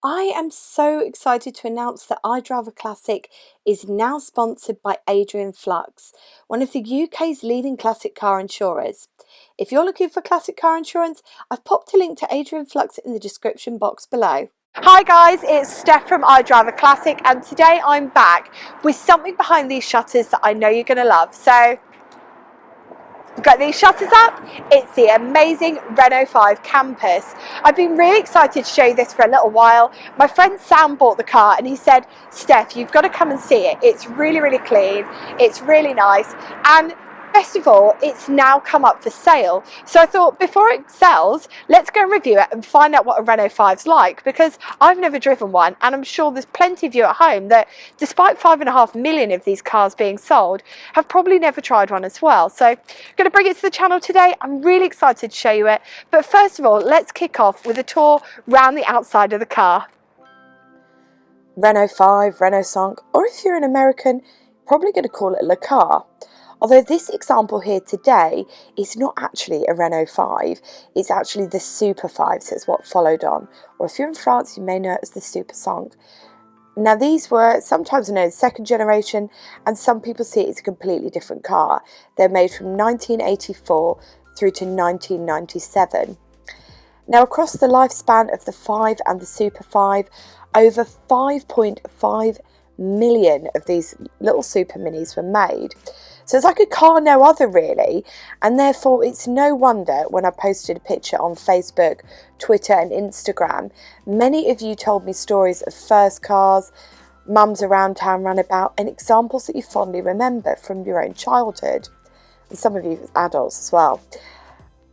I am so excited to announce that iDriveAClassic is now sponsored by Adrian Flux, one of the UK's leading classic car insurers. If you're looking for classic car insurance, I've popped a link to Adrian Flux in the description box below. Hi guys, it's Steph from iDriveAClassic, and today I'm back with something behind these shutters that I know you're going to love. So we've got these shutters up. It's the amazing Renault 5 Campus. I've been really excited to show you this for a little while. My friend Sam bought the car and he said, Steph, you've got to come and see it. It's really, really clean. It's really nice. And best of all, it's now come up for sale. So I thought before it sells, let's go and review it and find out what a Renault 5's like, because I've never driven one, and I'm sure there's plenty of you at home that, despite 5.5 million of these cars being sold, have probably never tried one as well. So I'm going to bring it to the channel today. I'm really excited to show you it. But first of all, let's kick off with a tour round the outside of the car. Renault 5, Renault Cinq, or if you're an American, probably going to call it Le Car. Although this example here today is not actually a Renault 5, it's actually the Super 5, so it's what followed on. Or if you're in France, you may know it as the Super Cinq. Now these were sometimes known as second generation, and some people see it as a completely different car. They're made from 1984 through to 1997. Now across the lifespan of the 5 and the Super 5, over 5.5 million of these little super minis were made. So it's like a car no other really, and therefore it's no wonder when I posted a picture on Facebook, Twitter and Instagram, many of you told me stories of first cars, mums around town runabout, and examples that you fondly remember from your own childhood, and some of you as adults as well.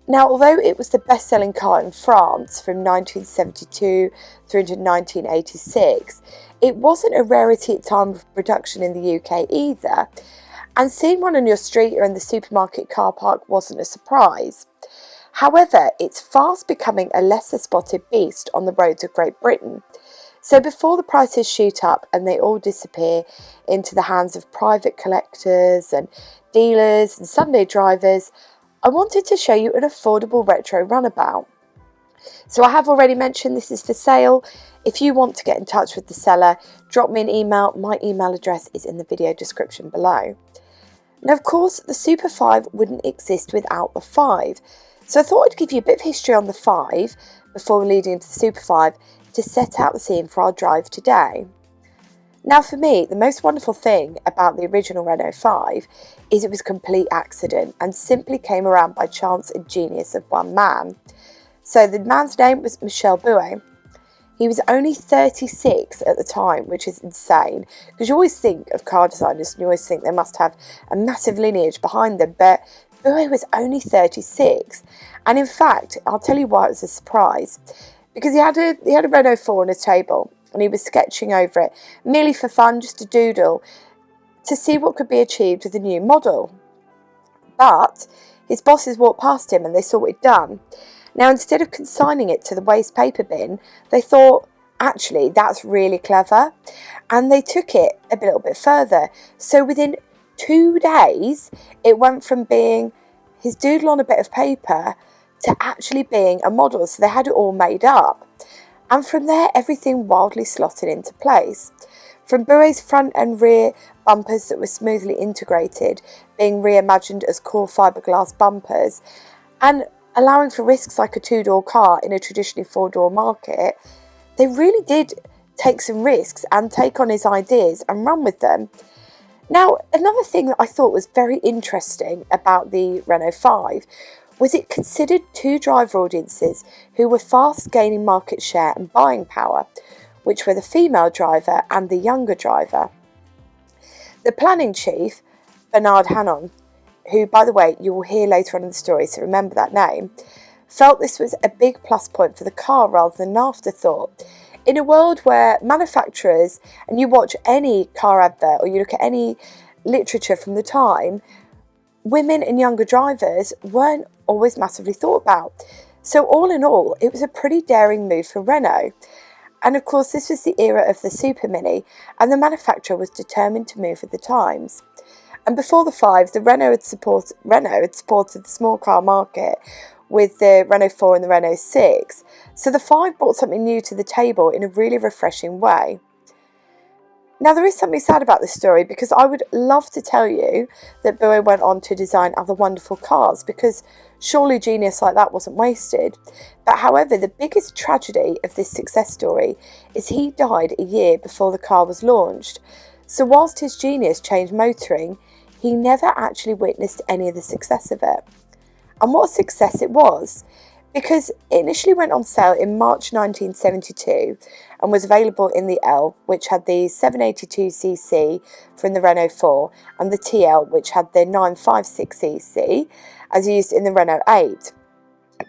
Now, although it was the best-selling car in France from 1972 through to 1986, it wasn't a rarity at time of production in the UK either, and seeing one on your street or in the supermarket car park wasn't a surprise. However, it's fast becoming a lesser spotted beast on the roads of Great Britain. So before the prices shoot up and they all disappear into the hands of private collectors and dealers and Sunday drivers, I wanted to show you an affordable retro runabout. So I have already mentioned this is for sale. If you want to get in touch with the seller, drop me an email. My email address is in the video description below. Now, of course, the Super 5 wouldn't exist without the 5. So I thought I'd give you a bit of history on the 5 before leading into the Super 5 to set out the scene for our drive today. Now, for me, the most wonderful thing about the original Renault 5 is it was a complete accident and simply came around by chance and genius of one man. So the man's name was Michel Bouet. He was only 36 at the time, which is insane, because you always think of car designers and you always think they must have a massive lineage behind them, but Bouet was only 36. And in fact, I'll tell you why it was a surprise, because he had a Renault 4 on his table and he was sketching over it, merely for fun, just to doodle, to see what could be achieved with the new model. But his bosses walked past him and they saw what he'd done. Now, instead of consigning it to the waste paper bin, they thought, actually, that's really clever. And they took it a little bit further. So within 2 days, it went from being his doodle on a bit of paper to actually being a model. So they had it all made up. And from there, everything wildly slotted into place. From Bouet's front and rear bumpers that were smoothly integrated, being reimagined as core fiberglass bumpers, and allowing for risks like a 2-door car in a traditionally 4-door market, they really did take some risks and take on his ideas and run with them. Now, another thing that I thought was very interesting about the Renault 5 was it considered two driver audiences who were fast gaining market share and buying power, which were the female driver and the younger driver. The planning chief, Bernard Hanon, who, by the way, you will hear later on in the story, so remember that name, felt this was a big plus point for the car rather than an afterthought. In a world where manufacturers, and you watch any car advert or you look at any literature from the time, women and younger drivers weren't always massively thought about. So all in all, it was a pretty daring move for Renault. And of course, this was the era of the Super Mini, and the manufacturer was determined to move with the times. And before the 5, Renault had supported the small car market with the Renault 4 and the Renault 6. So the 5 brought something new to the table in a really refreshing way. Now, there is something sad about this story, because I would love to tell you that Buick went on to design other wonderful cars, because surely genius like that wasn't wasted. But however, the biggest tragedy of this success story is he died a year before the car was launched. So whilst his genius changed motoring, he never actually witnessed any of the success of it. And what a success it was, because it initially went on sale in March 1972 and was available in the L, which had the 782cc from the Renault 4, and the TL, which had the 956cc, as used in the Renault 8.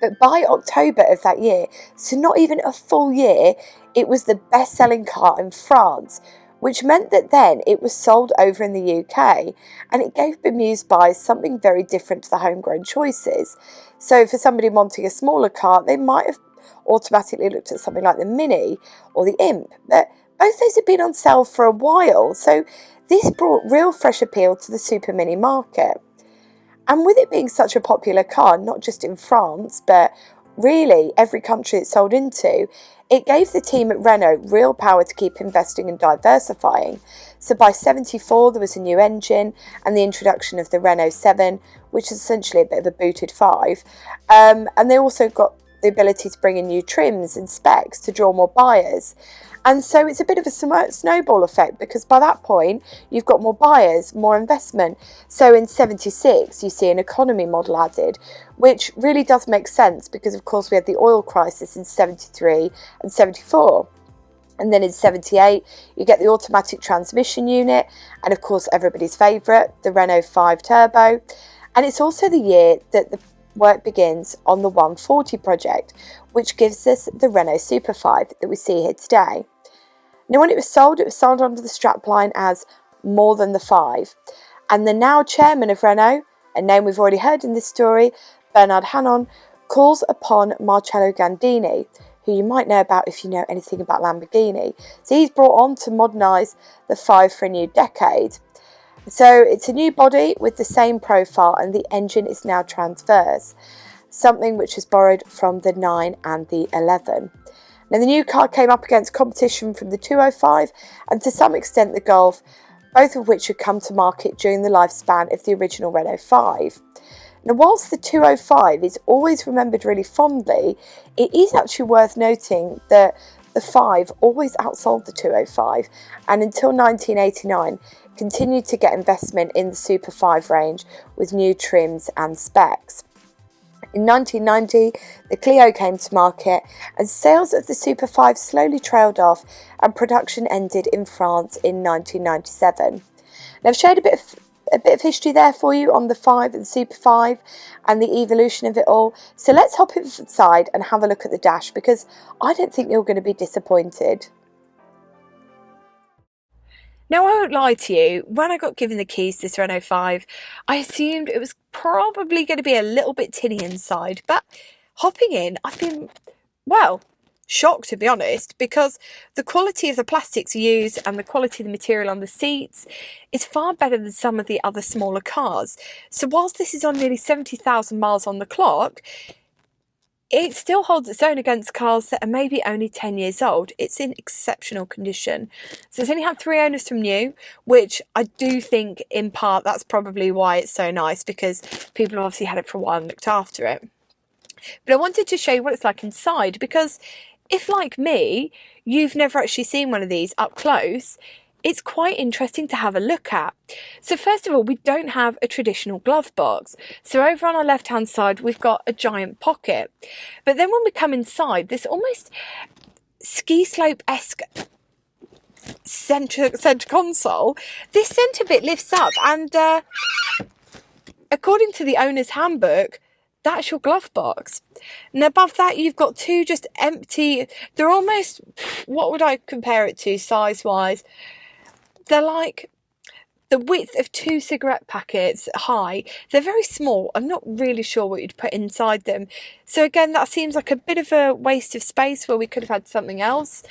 But by October of that year, so not even a full year, it was the best-selling car in France, which meant that then it was sold over in the UK, and it gave bemused buyers something very different to the homegrown choices. So for somebody wanting a smaller car, they might have automatically looked at something like the Mini or the Imp, but both those had been on sale for a while, so this brought real fresh appeal to the Super Mini market. And with it being such a popular car, not just in France, but really every country it sold into, it gave the team at Renault real power to keep investing and diversifying. So by 74 there was a new engine and the introduction of the Renault 7, which is essentially a bit of a booted 5. And they also got the ability to bring in new trims and specs to draw more buyers. And so it's a bit of a snowball effect, because by that point you've got more buyers, more investment. So in 76 you see an economy model added, which really does make sense, because of course we had the oil crisis in 73 and 74. And then in 78 you get the automatic transmission unit, and of course everybody's favourite, the Renault 5 Turbo. And it's also the year that the work begins on the 140 project, which gives us the Renault Super Five that we see here today. Now, when it was sold under the strapline as More Than the 5. And the now chairman of Renault, a name we've already heard in this story, Bernard Hanon, calls upon Marcello Gandini, who you might know about if you know anything about Lamborghini. So he's brought on to modernise the 5 for a new decade. So it's a new body with the same profile, and the engine is now transverse, something which is borrowed from the 9 and the 11. Now, the new car came up against competition from the 205 and to some extent the Golf, both of which had come to market during the lifespan of the original Renault 5. Now, whilst the 205 is always remembered really fondly, it is actually worth noting that the 5 always outsold the 205, and until 1989 continued to get investment in the Super 5 range with new trims and specs. In 1990, the Clio came to market, and sales of the Super 5 slowly trailed off, and production ended in France in 1997. Now, I've shared a bit of history there for you on the 5 and Super 5 and the evolution of it all. So let's hop inside and have a look at the dash, because I don't think you're going to be disappointed. Now, I won't lie to you, when I got given the keys to this Renault 5, I assumed it was probably going to be a little bit tinny inside, but hopping in, I've been, well, shocked, to be honest, because the quality of the plastics used and the quality of the material on the seats is far better than some of the other smaller cars. So whilst this is on nearly 70,000 miles on the clock, it still holds its own against cars that are maybe only 10 years old. It's in exceptional condition. So it's only had 3 owners from new, which I do think in part that's probably why it's so nice, because people have obviously had it for a while and looked after it. But I wanted to show you what it's like inside, because if, like me, you've never actually seen one of these up close, it's quite interesting to have a look at. So first of all, we don't have a traditional glove box. So over on our left hand side, we've got a giant pocket. But then when we come inside, this almost ski slope-esque centre console, this centre bit lifts up, and according to the owner's handbook, that's your glove box. And above that, you've got 2 just empty, they're almost, what would I compare it to size-wise? They're like the width of 2 cigarette packets high. They're very small. I'm not really sure what you'd put inside them. So again, that seems like a bit of a waste of space where we could have had something else.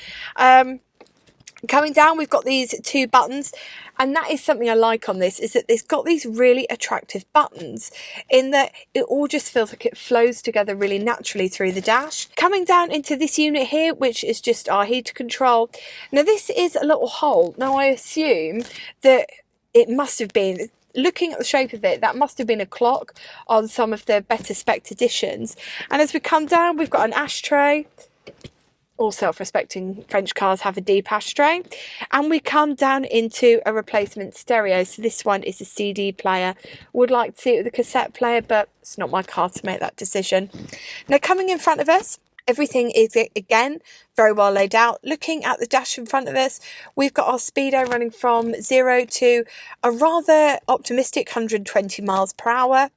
Coming down, we've got these 2 buttons, and that is something I like on this, is that it's got these really attractive buttons in that it all just feels like it flows together really naturally through the dash. Coming down into this unit here, which is just our heater control. Now this is a little hole. Now I assume that it must have been, looking at the shape of it, that must have been a clock on some of the better spec editions. And as we come down, we've got an ashtray. All self-respecting French cars have a deep ashtray, and we come down into a replacement stereo. So this one is a CD player. Would like to see it with a cassette player, but it's not my car to make that decision. Now coming in front of us, everything is again very well laid out. Looking at the dash in front of us, we've got our speedo running from 0 to a rather optimistic 120 miles per hour.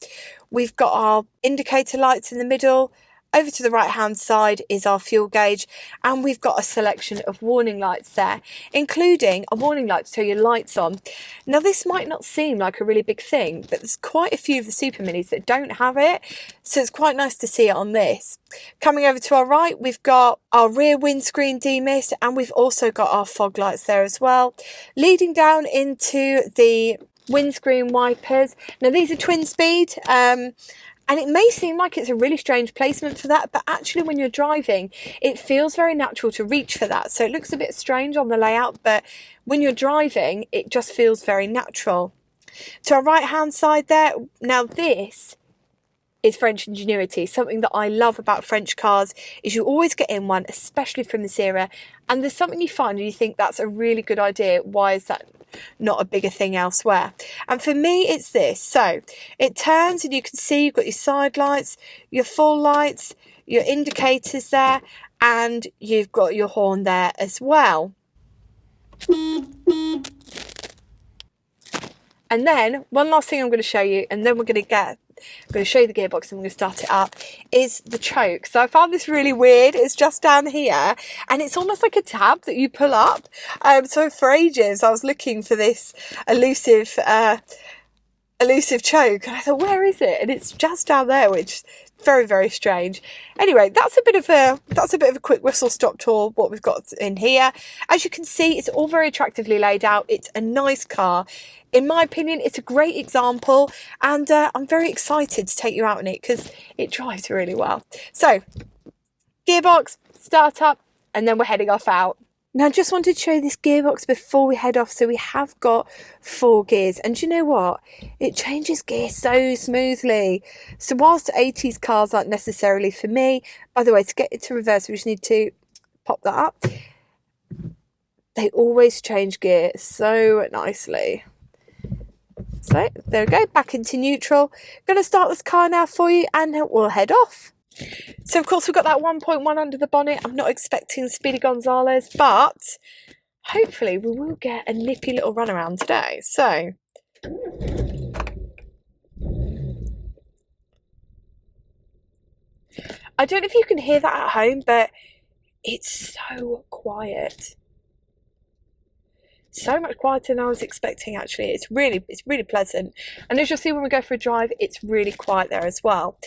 We've got our indicator lights in the middle. Over to the right hand side is our fuel gauge, and we've got a selection of warning lights there, including a warning light to tell your lights on. Now this might not seem like a really big thing, but there's quite a few of the Super Minis that don't have it, so it's quite nice to see it on this. Coming over to our right, we've got our rear windscreen demist, and we've also got our fog lights there as well. Leading down into the windscreen wipers. Now these are twin speed, and it may seem like it's a really strange placement for that, but actually when you're driving, it feels very natural to reach for that. So it looks a bit strange on the layout, but when you're driving, it just feels very natural. To our right hand side there, now this is French ingenuity. Something that I love about French cars is you always get in one, especially from this era, and there's something you find and you think that's a really good idea. Why is that not a bigger thing elsewhere? And for me it's this. So it turns and you can see you've got your side lights, your full lights, your indicators there, and you've got your horn there as well. And then one last thing I'm going to show you, and then I'm going to show you the gearbox and I'm going to start it up, is the choke. So I found this really weird. It's just down here and it's almost like a tab that you pull up. So for ages I was looking for this elusive choke, and I thought, where is it? And it's just down there, which is very, very strange. Anyway, that's a bit of a quick whistle stop tour what we've got in here. As you can see, it's all very attractively laid out. It's a nice car. In my opinion, it's a great example, and I'm very excited to take you out in it because it drives really well. So, gearbox, start up, and then we're heading off out. Now, I just wanted to show you this gearbox before we head off. So we have got 4 gears, and do you know what? It changes gear so smoothly. So whilst 80s cars aren't necessarily for me, by the way, to get it to reverse, we just need to pop that up. They always change gear so nicely. So there we go, back into neutral. Going to start this car now for you and we'll head off. So of course we've got that 1.1 under the bonnet. I'm not expecting Speedy Gonzales, but hopefully we will get a nippy little run around today. So I don't know if you can hear that at home, but it's so quiet. So much quieter than I was expecting, actually. It's really pleasant. And as you'll see when we go for a drive, it's really quiet there as well.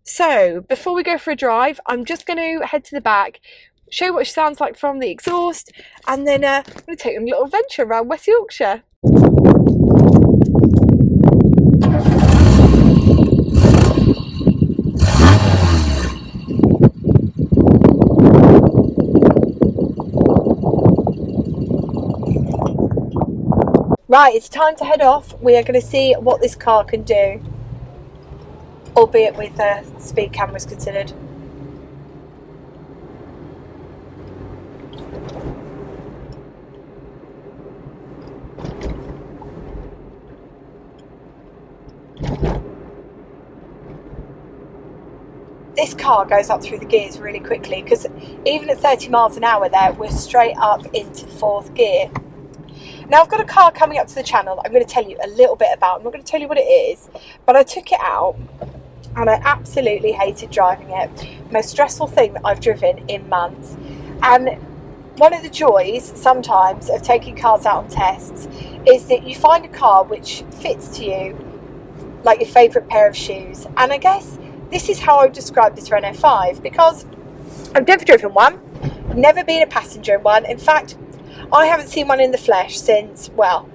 So before we go for a drive, I'm just going to head to the back, show you what it sounds like from the exhaust, and then I'm going to take them a little venture around West Yorkshire. Right, it's time to head off. We are going to see what this car can do, albeit with speed cameras considered. This car goes up through the gears really quickly, because even at 30 miles an hour there, we're straight up into 4th gear. Now I've got a car coming up to the channel that I'm going to tell you a little bit about. I'm not going to tell you what it is, but I took it out and I absolutely hated driving it. Most stressful thing that I've driven in months. And one of the joys sometimes of taking cars out on tests is that you find a car which fits to you like your favourite pair of shoes. And I guess this is how I would describe this Renault 5, because I've never driven one, never been a passenger in one. In fact, I haven't seen one in the flesh since, well,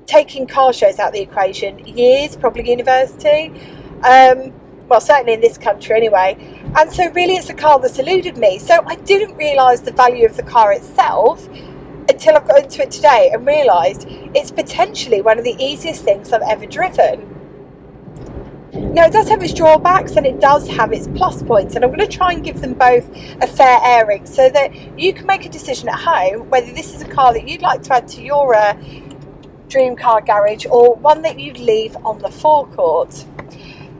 taking car shows out of the equation, years, probably university. Well, certainly in this country anyway. And so really it's the car that's eluded me. So I didn't realise the value of the car itself until I've got into it today and realised it's potentially one of the easiest things I've ever driven. Now, it does have its drawbacks and it does have its plus points, and I'm going to try and give them both a fair airing so that you can make a decision at home whether this is a car that you'd like to add to your dream car garage or one that you'd leave on the forecourt.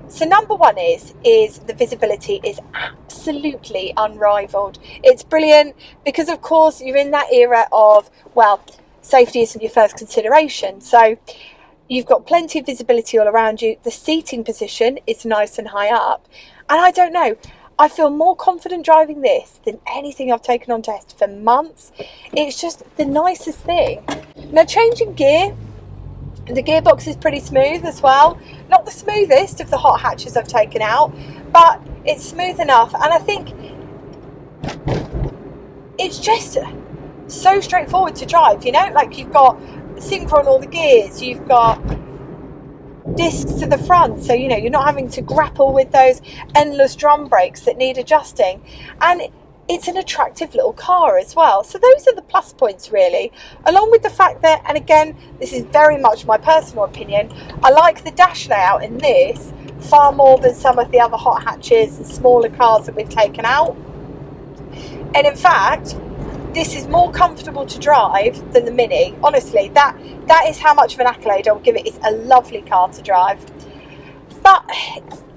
So number one is the visibility is absolutely unrivaled. It's brilliant because, of course, you're in that era of, well, safety isn't your first consideration. So you've got plenty of visibility all around you. The seating position is nice and high up. And I don't know, I feel more confident driving this than anything I've taken on test for months. It's just the nicest thing. Now, changing gear, the gearbox is pretty smooth as well. Not the smoothest of the hot hatches I've taken out, but it's smooth enough. And I think it's just so straightforward to drive, you know, like you've got synchro on all the gears, you've got discs to the front, so you know you're not having to grapple with those endless drum brakes that need adjusting, and it's an attractive little car as well. So those are the plus points really, along with the fact that, and again this is very much my personal opinion, I like the dash layout in this far more than some of the other hot hatches and smaller cars that we've taken out. And in fact, this is more comfortable to drive than the Mini. Honestly, that is how much of an accolade I'll give it. It's a lovely car to drive. But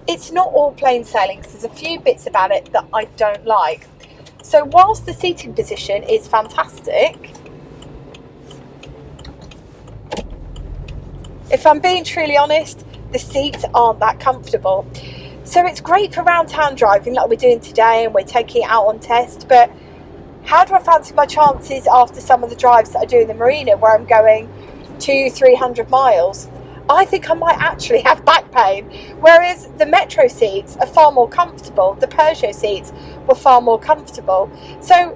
it's not all plain sailing, because there's a few bits about it that I don't like. So whilst the seating position is fantastic, if I'm being truly honest, the seats aren't that comfortable. So it's great for round town driving like we're doing today, and we're taking it out on test, but how do I fancy my chances after some of the drives that I do in the marina where I'm going 200-300 miles? I think I might actually have back pain, whereas the Metro seats are far more comfortable. The Peugeot seats were far more comfortable. So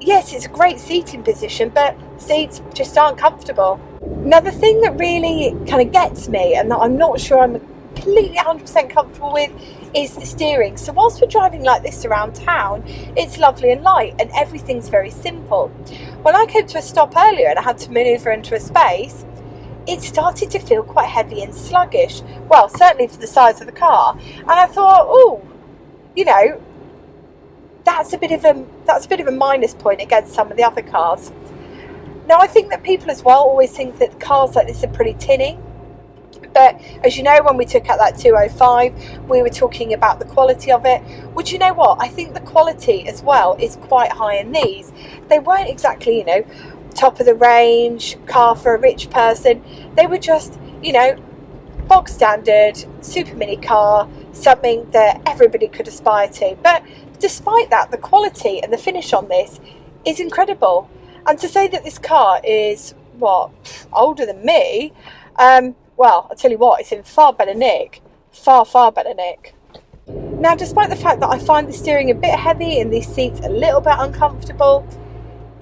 yes, it's a great seating position, but seats just aren't comfortable. Now, the thing that really kind of gets me, and that I'm not sure I'm completely 100% comfortable with, is the steering. So whilst we're driving like this around town, it's lovely and light and everything's very simple. When I came to a stop earlier and I had to manoeuvre into a space, it started to feel quite heavy and sluggish. Well, certainly for the size of the car. And I thought, oh, you know, that's a bit of a minus point against some of the other cars. Now, I think that people as well always think that cars like this are pretty tinny. But as you know, when we took out that 205, we were talking about the quality of it. Well, you know what? I think the quality as well is quite high in these. They weren't exactly, you know, top of the range car for a rich person. They were just, you know, bog standard super mini car, something that everybody could aspire to. But despite that, the quality and the finish on this is incredible. And to say that this car is, what, older than me, well, I'll tell you what, it's in far better nick. Far better nick. Now, despite the fact that I find the steering a bit heavy and these seats a little bit uncomfortable,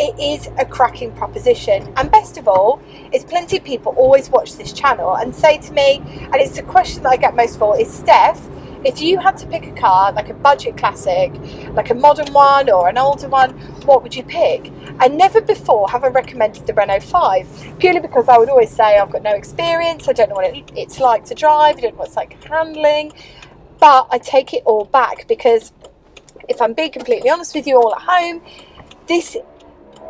it is a cracking proposition. And best of all, is plenty of people always watch this channel and say to me, and it's the question that I get most of all, is, Steph, if you had to pick a car, like a budget classic, like a modern one or an older one, what would you pick? And never before have I recommended the Renault 5, purely because I would always say I've got no experience, I don't know what it's like to drive, I don't know what it's like handling. But I take it all back, because if I'm being completely honest with you all at home, this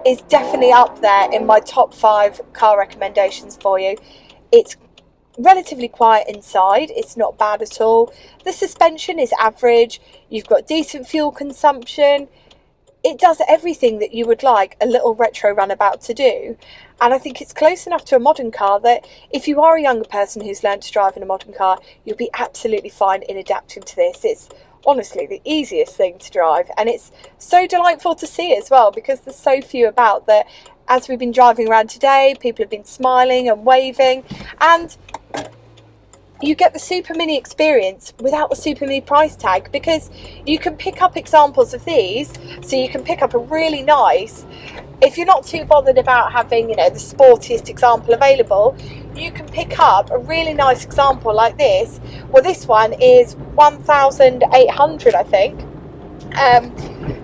is definitely up there in my top 5 car recommendations for you. It's relatively quiet inside, it's not bad at all. The suspension is average, you've got decent fuel consumption. It does everything that you would like a little retro runabout to do. And I think it's close enough to a modern car that if you are a younger person who's learned to drive in a modern car, you'll be absolutely fine in adapting to this. It's honestly the easiest thing to drive, and it's so delightful to see as well, because there's so few about that. As we've been driving around today, people have been smiling and waving, and you get the Super Mini experience without the Super Mini price tag, because you can pick up examples of these. So you can pick up a really nice, if you're not too bothered about having, you know, the sportiest example available, you can pick up a really nice example like this. Well, this one is 1,800, I think.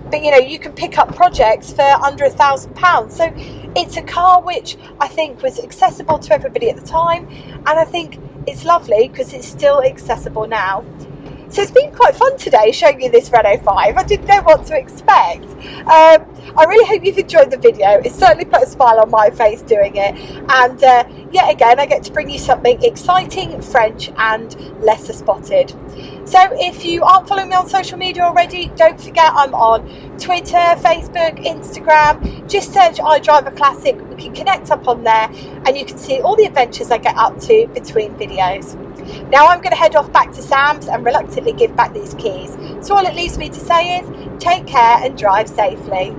But you know, you can pick up projects for under £1,000. So it's a car which I think was accessible to everybody at the time, and I think it's lovely because it's still accessible now. So it's been quite fun today showing you this Renault 5. I didn't know what to expect. I really hope you've enjoyed the video. It certainly put a smile on my face doing it. And yet again, I get to bring you something exciting, French and lesser spotted. So if you aren't following me on social media already, don't forget I'm on Twitter, Facebook, Instagram. Just search IDRIVEACLASSIC. We can connect up on there and you can see all the adventures I get up to between videos. Now I'm going to head off back to Sam's and reluctantly give back these keys. So all it leaves me to say is take care and drive safely.